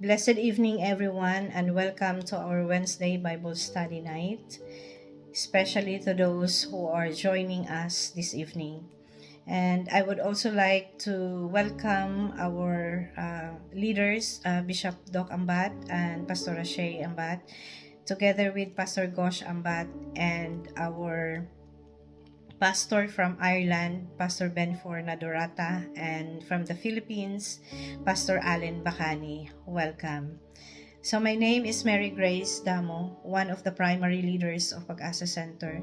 Blessed evening, everyone, and welcome to our Wednesday Bible Study Night, especially to those who are joining us this evening. And I would also like to welcome our leaders, Bishop Doc Ambat and Pastor Rashay Ambat, together with Pastor Gosh Ambat and our pastor from Ireland, Pastor Benfor Nadorata, and from the Philippines, Pastor Allen Bacani. Welcome. So my name is Mary Grace Damo, one of the primary leaders of Pag-asa Center,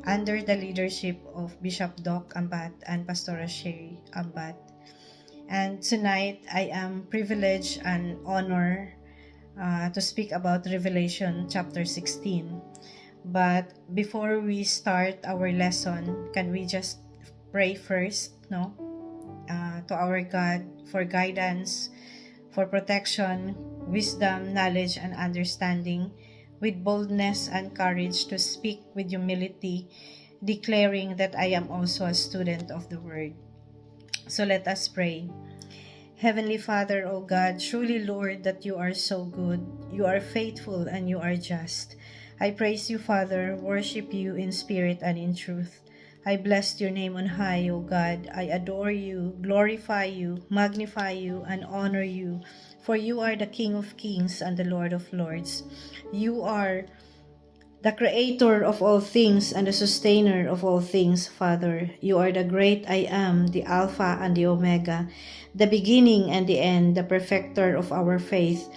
under the leadership of Bishop Doc Ambat and Pastor Rashay Ambat. And tonight, I am privileged and honored to speak about Revelation chapter 16. But before we start our lesson, can we just pray first, to our God for guidance, for protection, wisdom, knowledge, and understanding, with boldness and courage to speak with humility, declaring that I am also a student of the Word. So let us pray. Heavenly Father, O God, truly, Lord, that you are so good, you are faithful, and you are just. I praise you, Father, worship you in spirit and in truth. I bless your name on high, O God. I adore you, glorify you, magnify you, and honor you, for you are the King of kings and the Lord of lords. You are the creator of all things and the sustainer of all things, Father. You are the great I am, the Alpha and the Omega, the beginning and the end, the perfecter of our faith.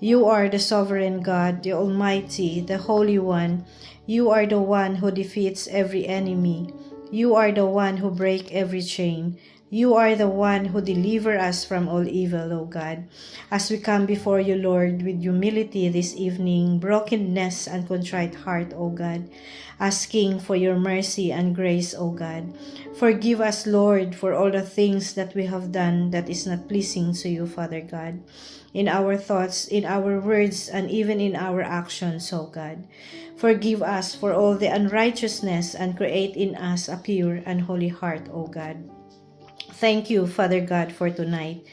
You are the sovereign God, the Almighty, the Holy One. You are the one who defeats every enemy. You are the one who breaks every chain. You are the one who delivers us from all evil, O God. As we come before you, Lord, with humility this evening, brokenness and contrite heart, O God, asking for your mercy and grace, O God. Forgive us, Lord, for all the things that we have done that is not pleasing to you, Father God, in our thoughts, in our words, and even in our actions, O God. Forgive us for all the unrighteousness and create in us a pure and holy heart, O God. Thank you, Father God, for tonight.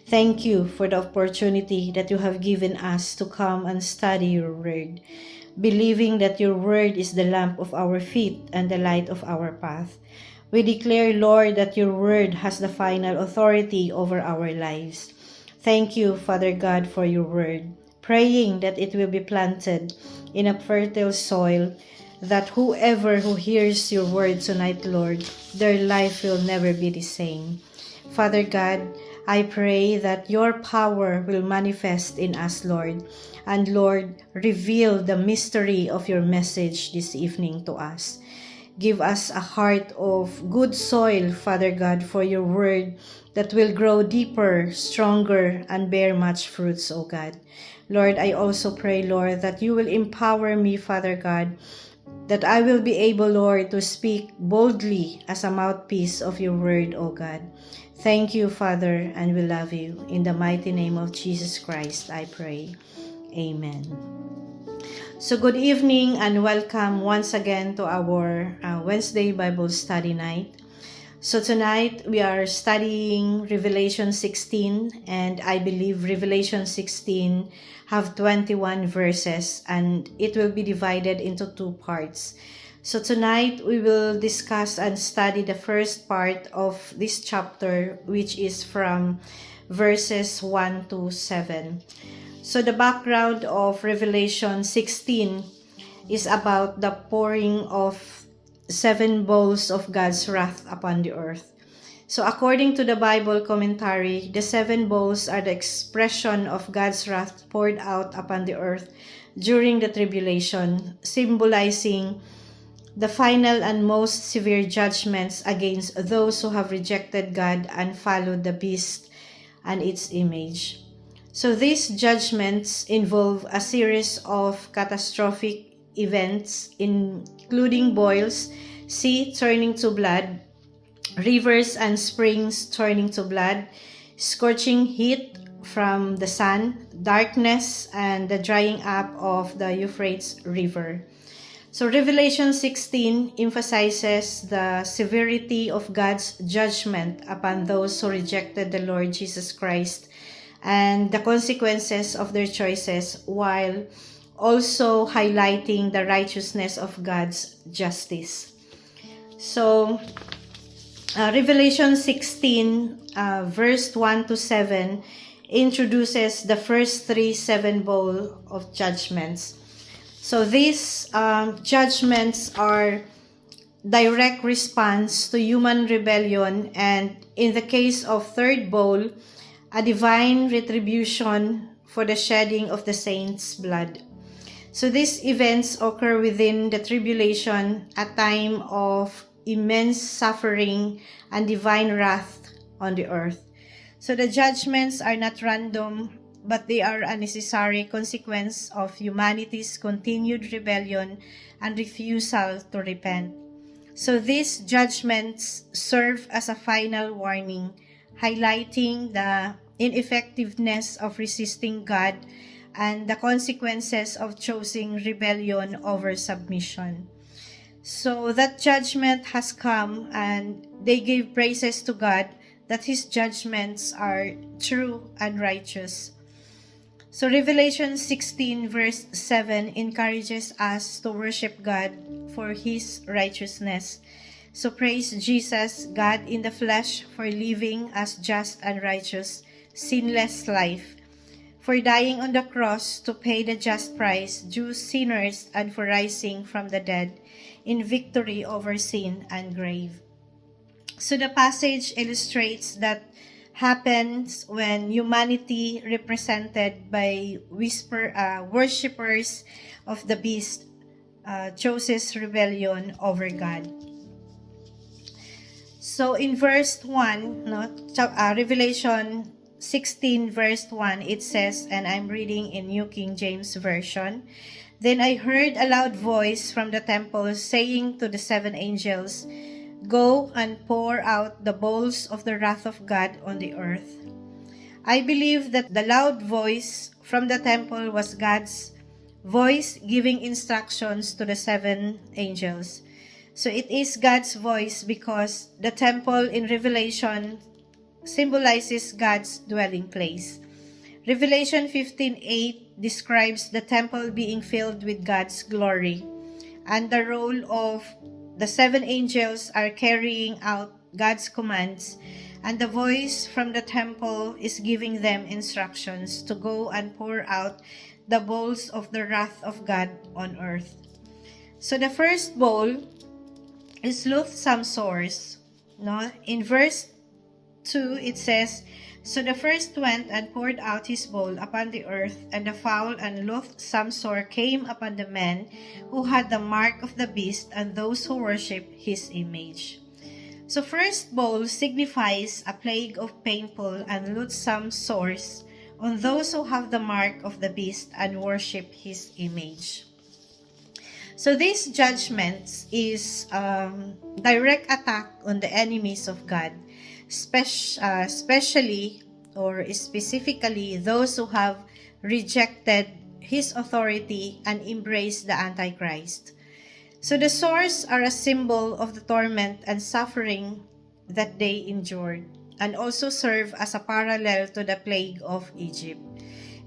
Thank you for the opportunity that you have given us to come and study your word, believing that your word is the lamp of our feet and the light of our path. We declare, Lord, that your word has the final authority over our lives. Thank you, Father God, for your word, praying that it will be planted in a fertile soil, that whoever who hears your word tonight, Lord, their life will never be the same. Father God, I pray that your power will manifest in us, Lord, and Lord, reveal the mystery of your message this evening to us. Give us a heart of good soil, Father God, for your word that will grow deeper, stronger, and bear much fruits, O God. Lord, I also pray, Lord, that you will empower me, Father God, that I will be able, Lord, to speak boldly as a mouthpiece of your word, O God. Thank you, Father, and we love you. In the mighty name of Jesus Christ, I pray. Amen. So good evening and welcome once again to our Wednesday Bible Study Night. So tonight we are studying Revelation 16, and I believe Revelation 16 have 21 verses, and it will be divided into two parts. So tonight we will discuss and study the first part of this chapter, which is from verses 1 to 7. So the background of Revelation 16 is about the pouring of 7 bowls of God's wrath upon the earth. So according to the Bible commentary, the 7 bowls are the expression of God's wrath poured out upon the earth during the tribulation, symbolizing the final and most severe judgments against those who have rejected God and followed the beast and its image. So these judgments involve a series of catastrophic events, including boils, sea turning to blood, rivers and springs turning to blood, scorching heat from the sun, darkness, and the drying up of the Euphrates River. So Revelation 16 emphasizes the severity of God's judgment upon those who rejected the Lord Jesus Christ and the consequences of their choices, while also highlighting the righteousness of God's justice. So, Revelation 16, verse 1 to 7, introduces the first 3 7-bowl of judgments. So these judgments are direct response to human rebellion, and in the case of third bowl, a divine retribution for the shedding of the saints' blood. So these events occur within the tribulation, a time of immense suffering and divine wrath on the earth. So the judgments are not random, but they are a necessary consequence of humanity's continued rebellion and refusal to repent. So these judgments serve as a final warning, highlighting the ineffectiveness of resisting God and the consequences of choosing rebellion over submission. So that judgment has come, and they gave praises to God that His judgments are true and righteous. So Revelation 16 verse 7 encourages us to worship God for His righteousness. So praise Jesus, God in the flesh, for living as just and righteous, sinless life, for dying on the cross to pay the just price due sinners, and for rising from the dead in victory over sin and grave. So the passage illustrates that happens when humanity, represented by worshippers of the beast, chooses rebellion over God. So in verse 1, Revelation 16 verse 1, it says, and I'm reading in New King James Version, "Then I heard a loud voice from the temple saying to the 7 angels, 'Go and pour out the bowls of the wrath of God on the earth.'" I believe that the loud voice from the temple was God's voice giving instructions to the 7 angels. So it is God's voice because the temple in Revelation symbolizes God's dwelling place. Revelation 15:8 describes the temple being filled with God's glory, and the role of the 7 angels are carrying out God's commands, and the voice from the temple is giving them instructions to go and pour out the bowls of the wrath of God on earth. So the first bowl is loathsome sores. No? In verse 2, it says, "So the first went and poured out his bowl upon the earth, and the foul and loathsome sore came upon the men who had the mark of the beast and those who worship his image." So first bowl signifies a plague of painful and loathsome sores on those who have the mark of the beast and worship his image. So this judgment is direct attack on the enemies of God, especially or specifically those who have rejected His authority and embraced the Antichrist. So the sores are a symbol of the torment and suffering that they endured, and also serve as a parallel to the plague of Egypt,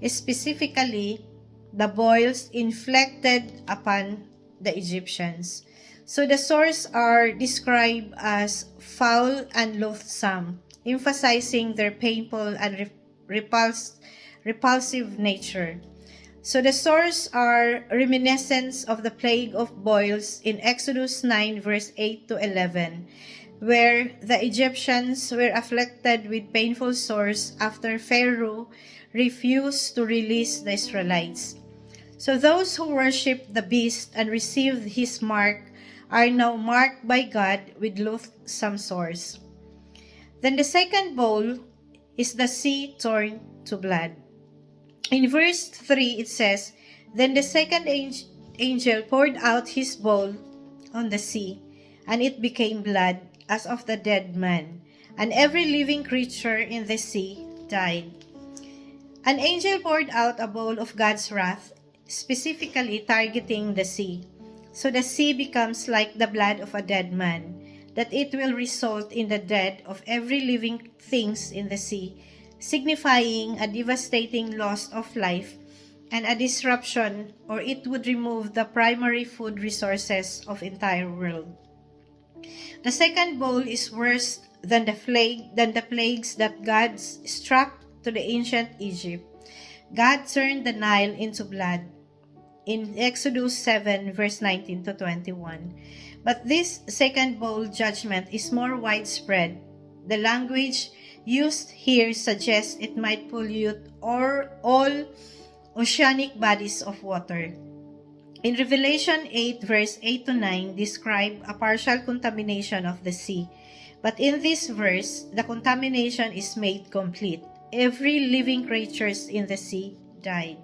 specifically the boils inflicted upon the Egyptians. So the sores are described as foul and loathsome, emphasizing their painful and repulsive nature. So the sores are reminiscence of the plague of boils in Exodus 9 verse 8 to 11, where the Egyptians were afflicted with painful sores after Pharaoh refused to release the Israelites. So those who worship the beast and received his mark are now marked by God with loathsome sores. Then the second bowl is the sea turned to blood. In verse 3 it says, "Then the second angel poured out his bowl on the sea, and it became blood as of the dead man, and every living creature in the sea died." An angel poured out a bowl of God's wrath, specifically targeting the sea. So the sea becomes like the blood of a dead man, that it will result in the death of every living things in the sea, signifying a devastating loss of life and a disruption, or it would remove the primary food resources of entire world. The second bowl is worse than the plagues that God struck to the ancient Egypt. God turned the Nile into blood in Exodus 7 verse 19 to 21. But this second bowl judgment is more widespread. The language used here suggests it might pollute all oceanic bodies of water. In Revelation 8 verse 8 to 9 describe a partial contamination of the sea. But in this verse, the contamination is made complete. Every living creature in the sea died.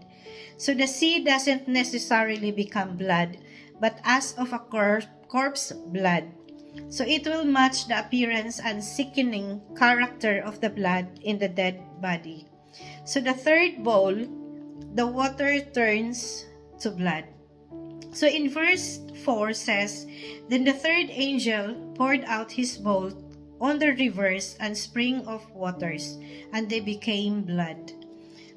So the sea doesn't necessarily become blood, but as of a corpse blood. So it will match the appearance and sickening character of the blood in the dead body. So the third bowl, the water turns to blood. So in verse 4 says, Then the third angel poured out his bowl on the rivers and spring of waters, and they became blood.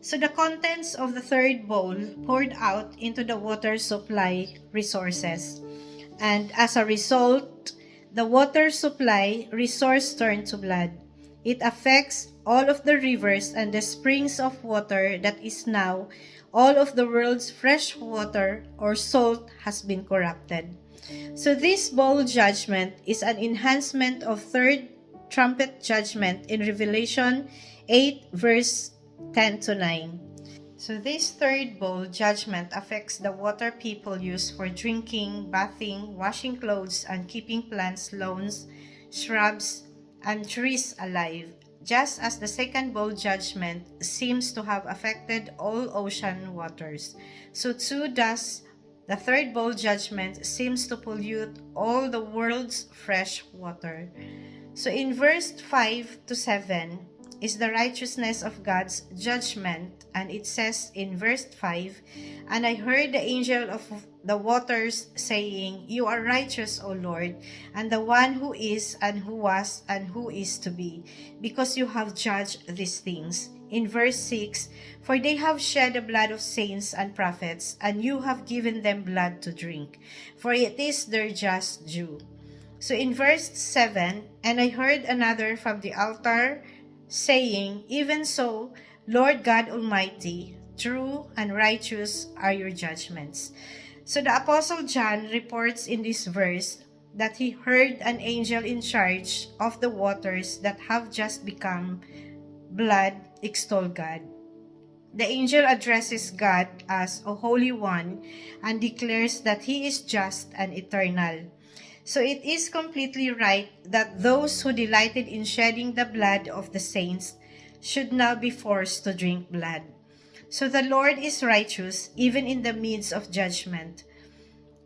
So the contents of the third bowl poured out into the water supply resources. And as a result, the water supply resource turned to blood. It affects all of the rivers and the springs of water that is now all of the world's fresh water or salt has been corrupted. So this bowl judgment is an enhancement of third trumpet judgment in Revelation 8 verse 10 to 9. So this third bowl judgment affects the water people use for drinking, bathing, washing clothes, and keeping plants, lawns, shrubs, and trees alive, just as the second bowl judgment seems to have affected all ocean waters. So too does the third bowl judgment seems to pollute all the world's fresh water. So in verse 5 to 7 is the righteousness of God's judgment, and it says in verse 5, And I heard the angel of the waters saying, You are righteous, O Lord, and the one who is, and who was, and who is to be, because you have judged these things. In verse 6, For they have shed the blood of saints and prophets, and you have given them blood to drink, for it is their just due. So in verse 7, And I heard another from the altar saying, Even so, Lord God Almighty, true and righteous are your judgments. So the Apostle John reports in this verse that he heard an angel in charge of the waters that have just become blood extol God. The angel addresses God as a Holy One and declares that He is just and eternal. So it is completely right that those who delighted in shedding the blood of the saints should now be forced to drink blood. So the Lord is righteous even in the midst of judgment.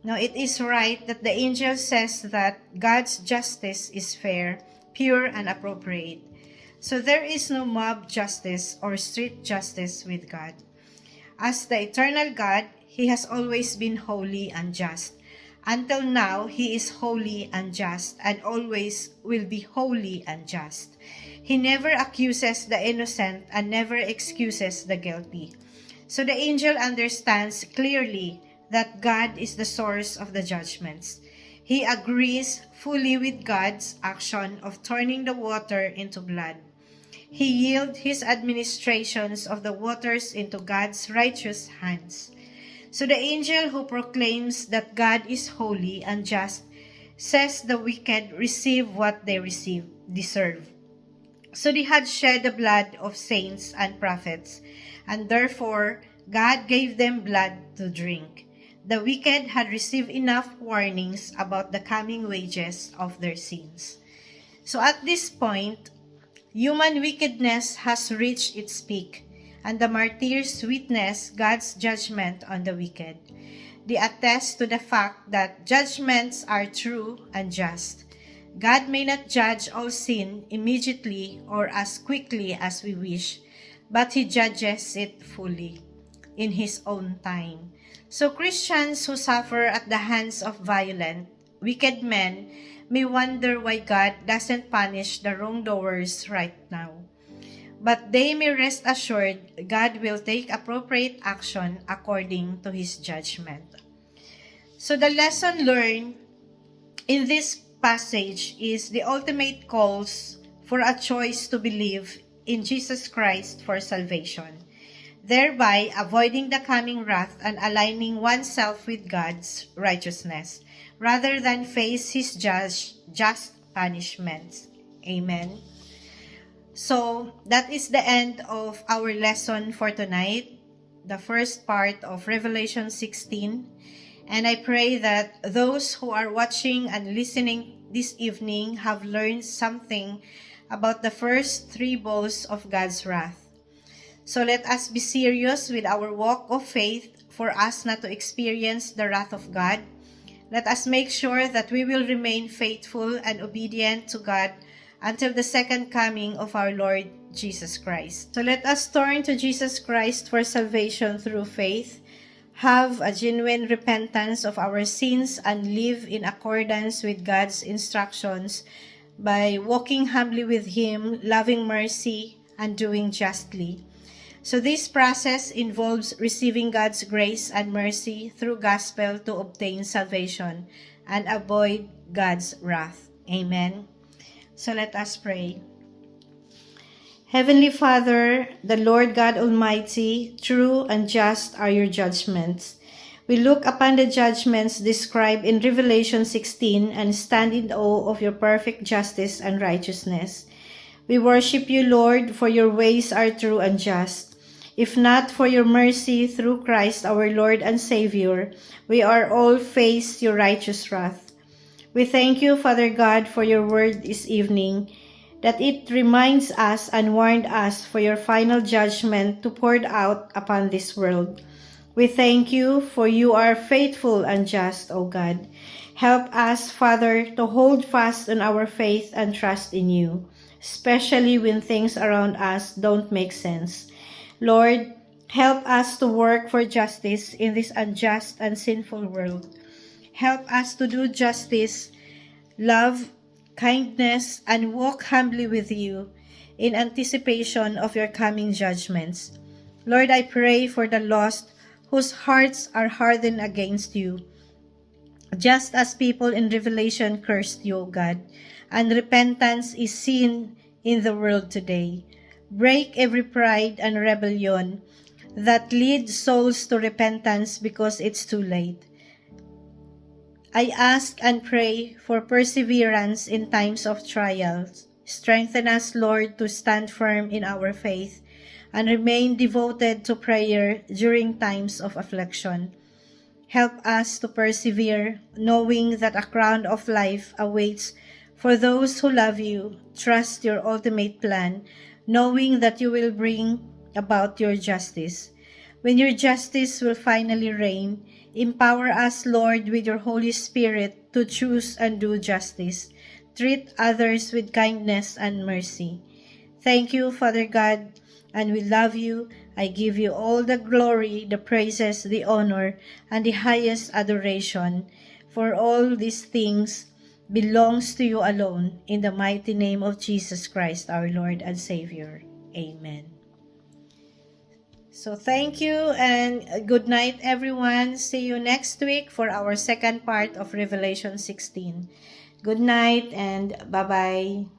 Now it is right that the angel says that God's justice is fair, pure, and appropriate. So there is no mob justice or street justice with God. As the eternal God, He has always been holy and just. Until now, He is holy and just and always will be holy and just. He never accuses the innocent and never excuses the guilty. So the angel understands clearly that God is the source of the judgments. He agrees fully with God's action of turning the water into blood. He yields his administrations of the waters into God's righteous hands. So the angel who proclaims that God is holy and just says the wicked receive what they deserve. So they had shed the blood of saints and prophets, and therefore God gave them blood to drink. The wicked had received enough warnings about the coming wages of their sins. So at this point, human wickedness has reached its peak, and the martyrs witness God's judgment on the wicked. They attest to the fact that judgments are true and just. God may not judge all sin immediately or as quickly as we wish, but He judges it fully in His own time. So Christians who suffer at the hands of violent, wicked men may wonder why God doesn't punish the wrongdoers right now. but they may rest assured God will take appropriate action according to His judgment. So the lesson learned in this passage is the ultimate calls for a choice to believe in Jesus Christ for salvation, thereby avoiding the coming wrath and aligning oneself with God's righteousness, rather than face His just punishments. Amen. So, that is the end of our lesson for tonight, the first part of Revelation 16. And I pray that those who are watching and listening this evening have learned something about the first three bowls of God's wrath. So let us be serious with our walk of faith for us not to experience the wrath of God. Let us make sure that we will remain faithful and obedient to God until the second coming of our Lord Jesus Christ. So let us turn to Jesus Christ for salvation through faith, have a genuine repentance of our sins, and live in accordance with God's instructions by walking humbly with Him, loving mercy, and doing justly. So this process involves receiving God's grace and mercy through gospel to obtain salvation and avoid God's wrath. Amen. So let us pray. Heavenly Father, the Lord God Almighty, true and just are your judgments. We look upon the judgments described in Revelation 16 and stand in awe of your perfect justice and righteousness. We worship you, Lord, for your ways are true and just. If not for your mercy through Christ our Lord and Savior, we are all face your righteous wrath. We thank you, Father God, for your word this evening, that it reminds us and warned us for your final judgment to pour out upon this world. We thank you, for you are faithful and just, O God. Help us, Father, to hold fast on our faith and trust in you, especially when things around us don't make sense. Lord, help us to work for justice in this unjust and sinful world. Help us to do justice, love, kindness, and walk humbly with you in anticipation of your coming judgments. Lord, I pray for the lost whose hearts are hardened against you, just as people in Revelation cursed you, O God, and repentance is seen in the world today. Break every pride and rebellion that leads souls to repentance because it's too late. I ask and pray for perseverance in times of trials. Strengthen us, Lord, to stand firm in our faith and remain devoted to prayer during times of affliction. Help us to persevere, knowing that a crown of life awaits for those who love you. Trust your ultimate plan, knowing that you will bring about your justice. When your justice will finally reign, empower us, Lord, with your Holy Spirit to choose and do justice. Treat others with kindness and mercy. Thank you, Father God, and we love you. I give you all the glory, the praises, the honor, and the highest adoration. For all these things belongs to you alone. In the mighty name of Jesus Christ, our Lord and Savior. Amen. So thank you and good night, everyone. See you next week for our second part of Revelation 16. Good night and bye-bye.